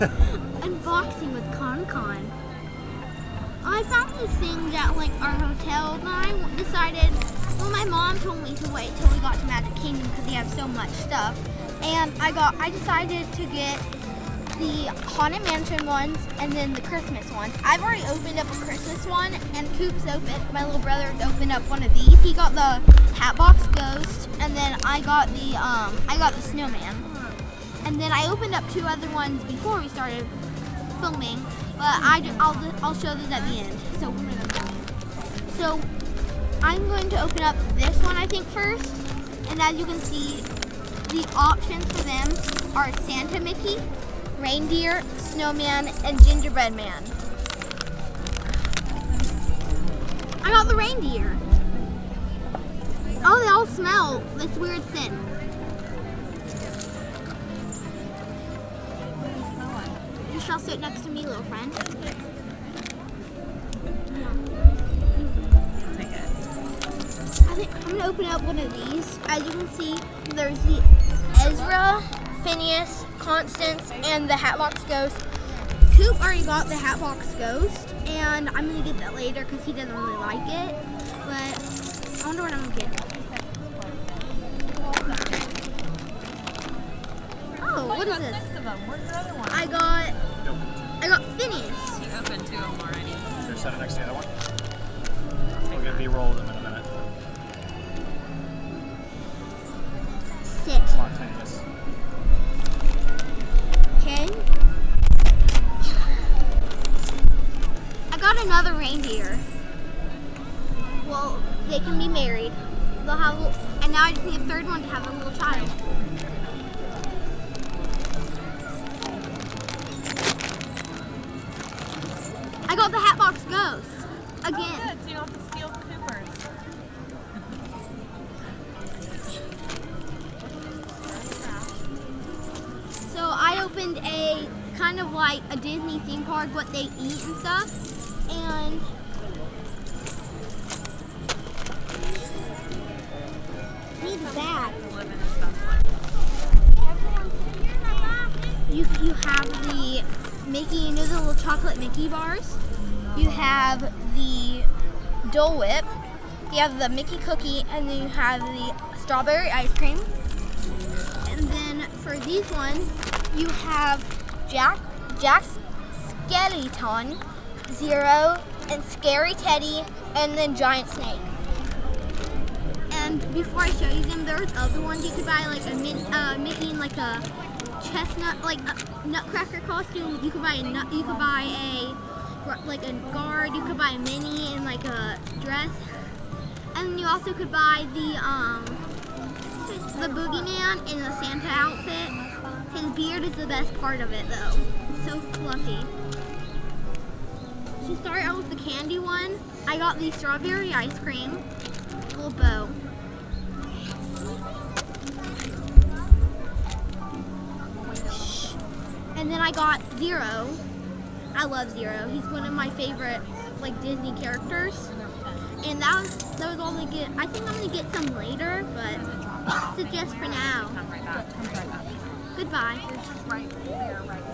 Unboxing with Con Con. I found these things at like our hotel, and I decided, well, my mom told me to wait till we got to Magic Kingdom because they have so much stuff. And I decided to get the Haunted Mansion ones and then the Christmas ones. I've already opened up a Christmas one, and Coop's my little brother's opened up one of these. He got the Hatbox Ghost, and then I got the Snowman. And then I opened up 2 other ones before we started filming, but I'll show those at the end. So I'm going to open up this one, I think, first. And as you can see, the options for them are Santa Mickey, Reindeer, Snowman, and Gingerbread Man. I got the reindeer. Oh, they all smell this weird scent. You shall sit next to me, little friend. I think I'm gonna open up one of these. As you can see, there's the Ezra, Phineas, Constance, and the Hatbox Ghost. Coop already got the Hatbox Ghost, and I'm gonna get that later because he doesn't really like it. But I wonder what I'm gonna get. Oh, what is this? 6 of them. Where's the other one? I got Phineas. You opened 2 of them already. Should I set it next to the other one? We'll get B-roll of them in a minute. Sit. Come on, Phineas. Okay. I got another reindeer. Well, they can be married. They'll have and now I just need a 3rd one to have a little child. I got the Hatbox Ghost again. Oh, good. So you don't have to steal Cooper's. So I opened a kind of like a Disney theme park, what they eat and stuff, and need that. Living his best life. You have the Mickey, you know the little chocolate Mickey bars? You have the Dole Whip, you have the Mickey cookie, and then you have the strawberry ice cream. And then for these ones, you have Jack's Skeleton, Zero, and Scary Teddy, and then Giant Snake. And before I show you them, there's other ones you could buy, like a Mickey in like a chestnut, like a Nutcracker costume. You could buy like a guard. You could buy a Minnie in like a dress, and then you also could buy the Boogeyman in the Santa outfit. His beard is the best part of it, though. It's so fluffy. To start out with the candy one, I got the strawberry ice cream, little bow. And then I got Zero. I love Zero. He's one of my favorite like Disney characters. And that was all I get. I think I'm gonna get some later, but it's just for now. Come right back. Goodbye. It's just right there, right